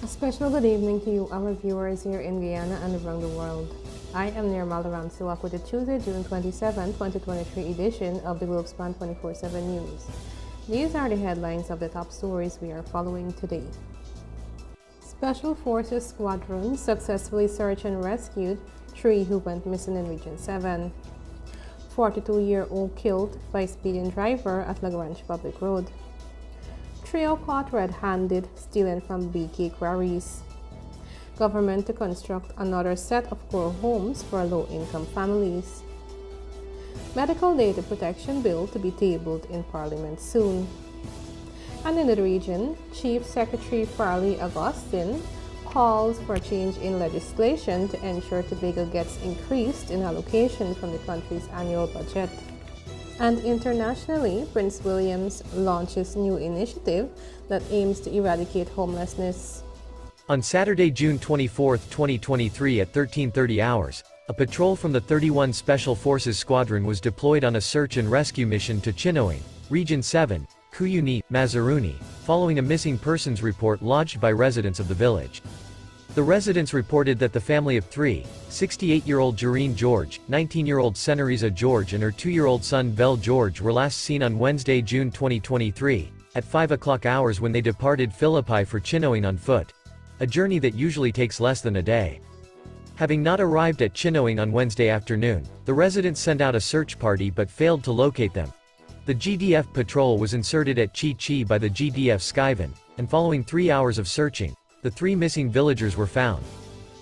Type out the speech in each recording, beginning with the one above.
A special good evening to you, our viewers here in Guyana and around the world. I am Nirmal Ramsilak with the Tuesday, June 27, 2023 edition of the Globespan 24/7 News. These are the headlines of the top stories we are following today. Special Forces Squadron successfully searched and rescued 3 who went missing in Region 7. 42-year-old killed by speeding driver at Lagrange Public Road. Trio caught red-handed stealing from BK quarries. Government to construct another set of core homes for low-income families. Medical data protection bill to be tabled in Parliament soon. And in the region, Chief Secretary Farley Augustine calls for change in legislation to ensure Tobago gets increased in allocation from the country's annual budget. And internationally, Prince William's launches new initiative that aims to eradicate homelessness. On Saturday, June 24, 2023 at 13:30 hours, a patrol from the 31 Special Forces Squadron was deployed on a search and rescue mission to Chinoing, Region 7, Kuyuni, Mazaruni, following a missing persons report lodged by residents of the village. The residents reported that the family of 3, 68-year-old Jareen George, 19-year-old Senariza George and her 2-year-old son Vel George were last seen on Wednesday, June 2023, at 5 o'clock hours when they departed Philippi for Chinoing on foot, a journey that usually takes less than a day. Having not arrived at Chinoing on Wednesday afternoon, the residents sent out a search party but failed to locate them. The GDF patrol was inserted at Chi Chi by the GDF Skyvan, and following 3 hours of searching, the 3 missing villagers were found.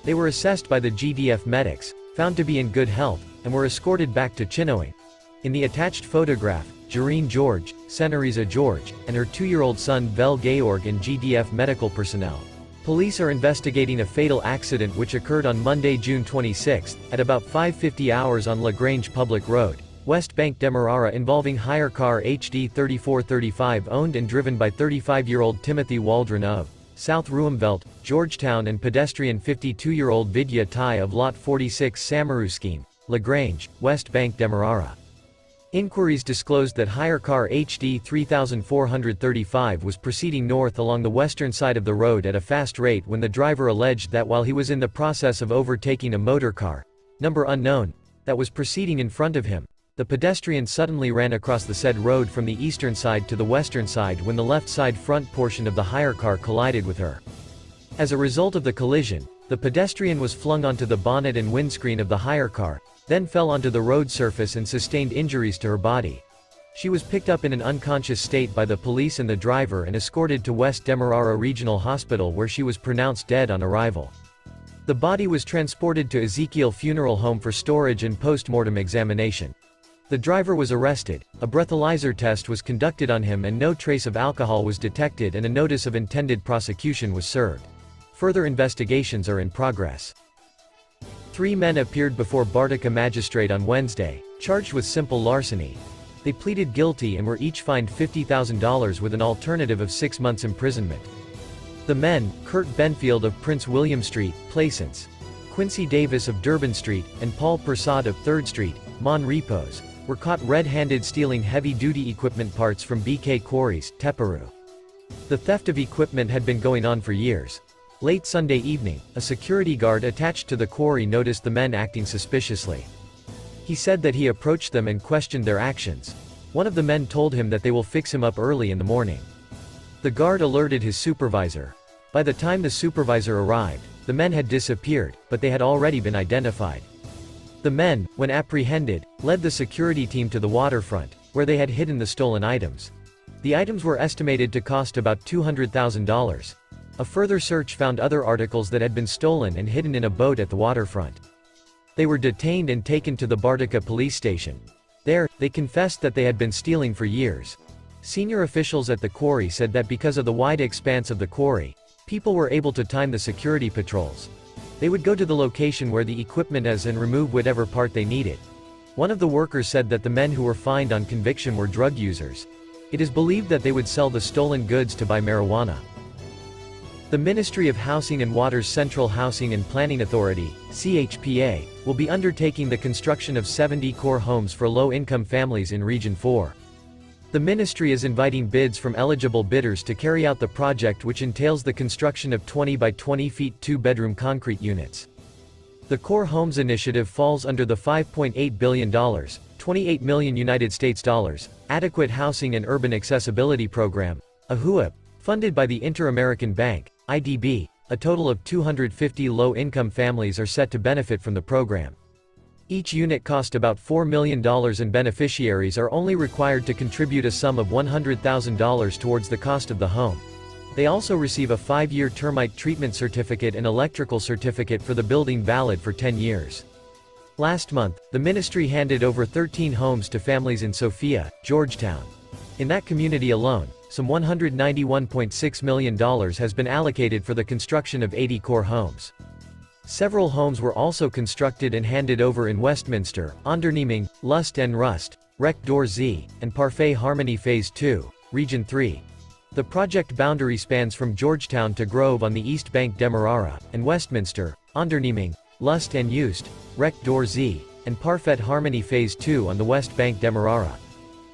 They were assessed by the GDF medics, found to be in good health, and were escorted back to Chinoing. In the attached photograph, Jareen George, Senariza George, and her 2-year-old son Vel Georg and GDF medical personnel. Police are investigating a fatal accident which occurred on Monday, June 26, at about 5:50 hours on Lagrange Public Road, West Bank Demerara, involving hire car HD 3435 owned and driven by 35-year-old Timothy Waldron of South Ruimveld, Georgetown and pedestrian 52-year-old Vidya Tai of Lot 46 Samaru Scheme, Lagrange, West Bank Demerara. Inquiries disclosed that hire car HD 3435 was proceeding north along the western side of the road at a fast rate when the driver alleged that while he was in the process of overtaking a motor car, number unknown, that was proceeding in front of him, the pedestrian suddenly ran across the said road from the eastern side to the western side when the left side front portion of the hire car collided with her. As a result of the collision, the pedestrian was flung onto the bonnet and windscreen of the hire car, then fell onto the road surface and sustained injuries to her body. She was picked up in an unconscious state by the police and the driver and escorted to West Demerara Regional Hospital where she was pronounced dead on arrival. The body was transported to Ezekiel Funeral Home for storage and post-mortem examination. The driver was arrested, a breathalyzer test was conducted on him and no trace of alcohol was detected and a notice of intended prosecution was served. Further investigations are in progress. 3 men appeared before Bartica magistrate on Wednesday, charged with simple larceny. They pleaded guilty and were each fined $50,000 with an alternative of 6 months imprisonment. The men, Kurt Benfield of Prince William Street, Plaisance, Quincy Davis of Durban Street, and Paul Persad of 3rd Street, Mon Repos, were caught red-handed stealing heavy-duty equipment parts from BK Quarries, Teparu. The theft of equipment had been going on for years. Late Sunday evening, a security guard attached to the quarry noticed the men acting suspiciously. He said that he approached them and questioned their actions. One of the men told him that they will fix him up early in the morning. The guard alerted his supervisor. By the time the supervisor arrived, the men had disappeared, but they had already been identified. The men, when apprehended, led the security team to the waterfront, where they had hidden the stolen items. The items were estimated to cost about $200,000. A further search found other articles that had been stolen and hidden in a boat at the waterfront. They were detained and taken to the Bartica police station. There, they confessed that they had been stealing for years. Senior officials at the quarry said that because of the wide expanse of the quarry, people were able to time the security patrols. They would go to the location where the equipment is and remove whatever part they needed. One of the workers said that the men who were fined on conviction were drug users. It is believed that they would sell the stolen goods to buy marijuana. The Ministry of Housing and Water's Central Housing and Planning Authority, CHPA, will be undertaking the construction of 70 core homes for low-income families in Region 4. The ministry is inviting bids from eligible bidders to carry out the project, which entails the construction of 20 by 20 feet 2-bedroom concrete units. The Core Homes initiative falls under the $5.8 billion, $28 million United States dollars, Adequate Housing and Urban Accessibility Program, AHUAP, funded by the Inter-American Bank, IDB. A total of 250 low-income families are set to benefit from the program. Each unit cost about $4 million and beneficiaries are only required to contribute a sum of $100,000 towards the cost of the home. They also receive a 5-year termite treatment certificate and electrical certificate for the building valid for 10 years. Last month, the ministry handed over 13 homes to families in Sophia, Georgetown. In that community alone, some $191.6 million has been allocated for the construction of 80 core homes. Several homes were also constructed and handed over in Westminster, Onderneming, Lust en Rust, Rec Door Z, and Parfait Harmony Phase 2, Region 3. The project boundary spans from Georgetown to Grove on the East Bank Demerara, and Westminster, Onderneming, Lust en Eust, Rec Door Z, and Parfait Harmony Phase 2 on the West Bank Demerara.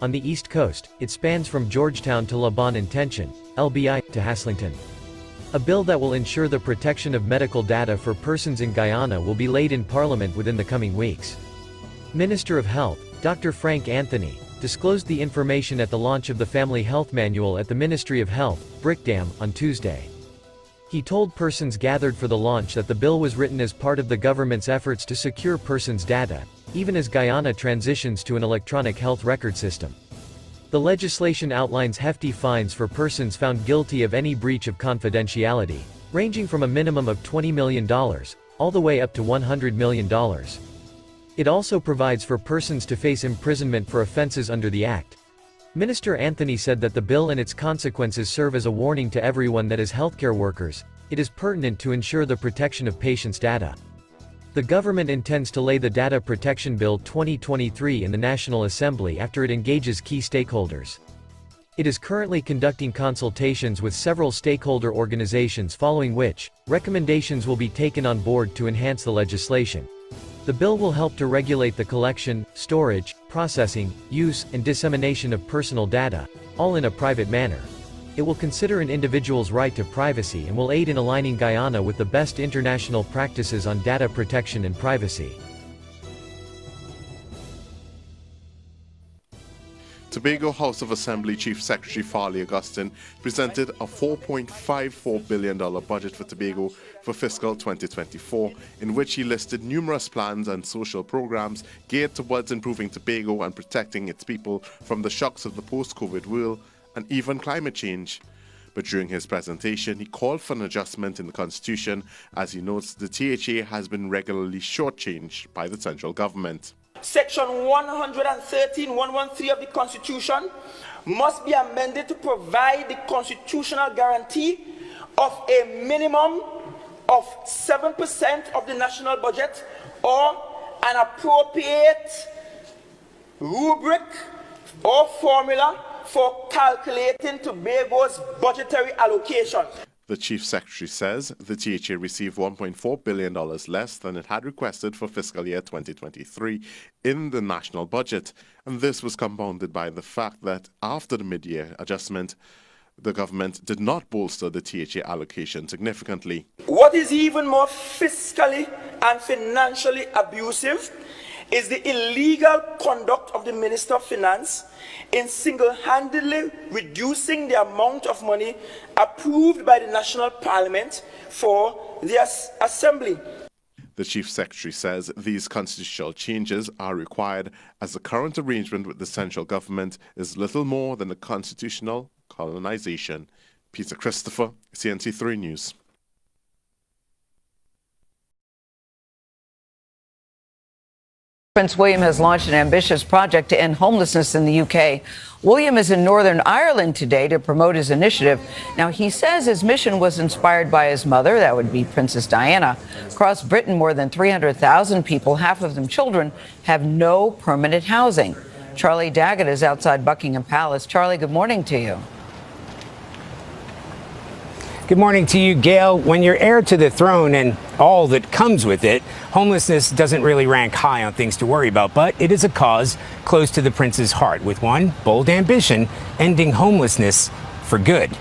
On the East Coast, it spans from Georgetown to La Bonne Intention, LBI, to Haslington. A bill that will ensure the protection of medical data for persons in Guyana will be laid in Parliament within the coming weeks. Minister of Health, Dr. Frank Anthony, disclosed the information at the launch of the Family Health Manual at the Ministry of Health, Brickdam, on Tuesday. He told persons gathered for the launch that the bill was written as part of the government's efforts to secure persons' data, even as Guyana transitions to an electronic health record system. The legislation outlines hefty fines for persons found guilty of any breach of confidentiality, ranging from a minimum of $20 million, all the way up to $100 million. It also provides for persons to face imprisonment for offenses under the Act. Minister Anthony said that the bill and its consequences serve as a warning to everyone that as healthcare workers, it is pertinent to ensure the protection of patients' data. The government intends to lay the Data Protection Bill 2023 in the National Assembly after it engages key stakeholders. It is currently conducting consultations with several stakeholder organizations, following which, recommendations will be taken on board to enhance the legislation. The bill will help to regulate the collection, storage, processing, use, and dissemination of personal data, all in a private manner. It will consider an individual's right to privacy and will aid in aligning Guyana with the best international practices on data protection and privacy. Tobago House of Assembly Chief Secretary Farley Augustine presented a $4.54 billion budget for Tobago for fiscal 2024, in which he listed numerous plans and social programs geared towards improving Tobago and protecting its people from the shocks of the post-COVID world and even climate change. But during his presentation, he called for an adjustment in the Constitution, as he notes the THA has been regularly shortchanged by the central government. Section 113 of the Constitution must be amended to provide the constitutional guarantee of a minimum of 7% of the national budget, or an appropriate rubric or formula for calculating Tobago's budgetary allocation. The Chief Secretary says the THA received $1.4 billion less than it had requested for fiscal year 2023 in the national budget, and this was compounded by the fact that after the mid-year adjustment, the government did not bolster the THA allocation significantly. What is even more fiscally and financially abusive is the illegal conduct of the Minister of Finance in single-handedly reducing the amount of money approved by the National Parliament for the Assembly. The Chief Secretary says these constitutional changes are required as the current arrangement with the central government is little more than a constitutional colonization. Peter Christopher, CNC3 News. Prince William has launched an ambitious project to end homelessness in the UK. William is in Northern Ireland today to promote his initiative. Now, he says his mission was inspired by his mother, that would be Princess Diana. Across Britain, more than 300,000 people, half of them children, have no permanent housing. Charlie Daggett is outside Buckingham Palace. Charlie, good morning to you. Good morning to you, Gail. When you're heir to the throne and all that comes with it, homelessness doesn't really rank high on things to worry about, but it is a cause close to the prince's heart, with one bold ambition: ending homelessness for good.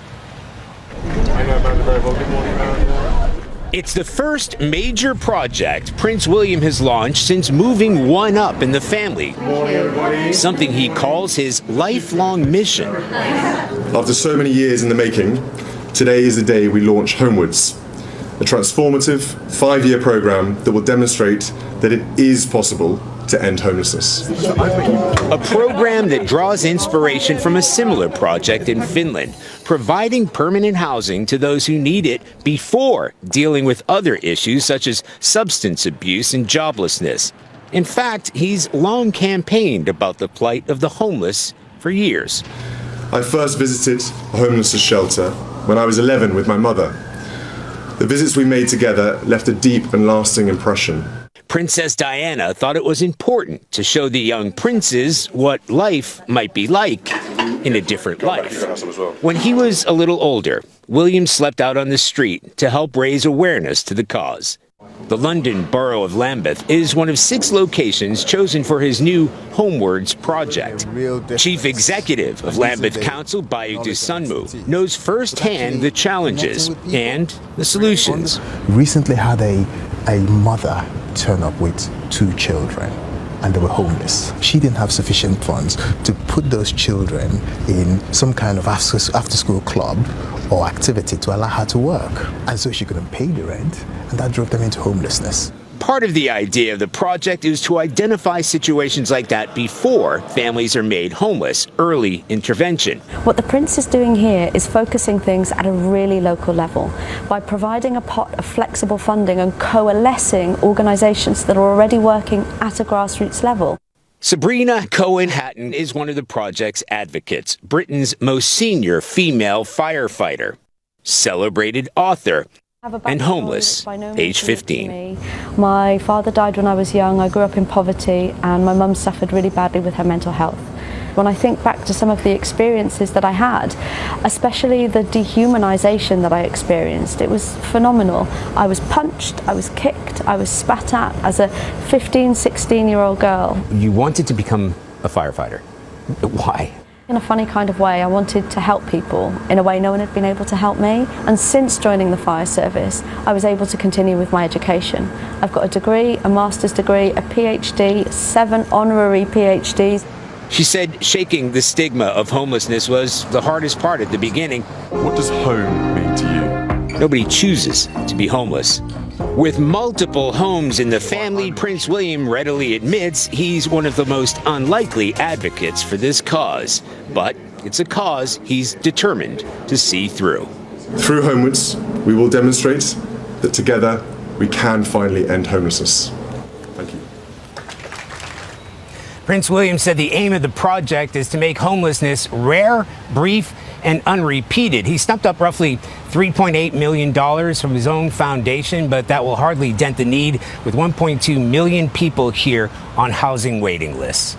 It's the first major project Prince William has launched since moving one up in the family, something he calls his lifelong mission. After so many years in the making, today is the day we launch Homewards, a transformative 5-year program that will demonstrate that it is possible to end homelessness. A program that draws inspiration from a similar project in Finland, providing permanent housing to those who need it before dealing with other issues such as substance abuse and joblessness. In fact, he's long campaigned about the plight of the homeless for years. I first visited a homeless shelter when I was 11 with my mother. The visits we made together left a deep and lasting impression. Princess Diana thought it was important to show the young princes what life might be like in a different life. When he was a little older, William slept out on the street to help raise awareness to the cause. The London borough of Lambeth is one of 6 locations chosen for his new Homewards project. Chief Executive of Lambeth Council, Bayudu Sunmu, knows firsthand the challenges and the solutions. Recently had a mother turn up with 2 children, and they were homeless. She didn't have sufficient funds to put those children in some kind of after-school club or activity to allow her to work. And so she couldn't pay the rent, and that drove them into homelessness. Part of the idea of the project is to identify situations like that before families are made homeless, early intervention. What the Prince is doing here is focusing things at a really local level by providing a pot of flexible funding and coalescing organisations that are already working at a grassroots level. Sabrina Cohen-Hatton is one of the project's advocates, Britain's most senior female firefighter, celebrated author, and homeless, age 15. My father died when I was young. I grew up in poverty, and my mum suffered really badly with her mental health. When I think back to some of the experiences that I had, especially the dehumanisation that I experienced, it was phenomenal. I was punched, I was kicked, I was spat at as a 15, 16-year-old girl. You wanted to become a firefighter. Why? In a funny kind of way, I wanted to help people in a way no one had been able to help me. And since joining the fire service, I was able to continue with my education. I've got a degree, a master's degree, a PhD, 7 honorary PhDs. She said shaking the stigma of homelessness was the hardest part at the beginning. What does home mean to you? Nobody chooses to be homeless. With multiple homes in the family, Prince William readily admits he's one of the most unlikely advocates for this cause. But it's a cause he's determined to see through. Through Homewards, we will demonstrate that together we can finally end homelessness. Thank you. Prince William said the aim of the project is to make homelessness rare, brief, and unrepeated. He snuffed up roughly $3.8 million from his own foundation, but that will hardly dent the need with 1.2 million people here on housing waiting lists.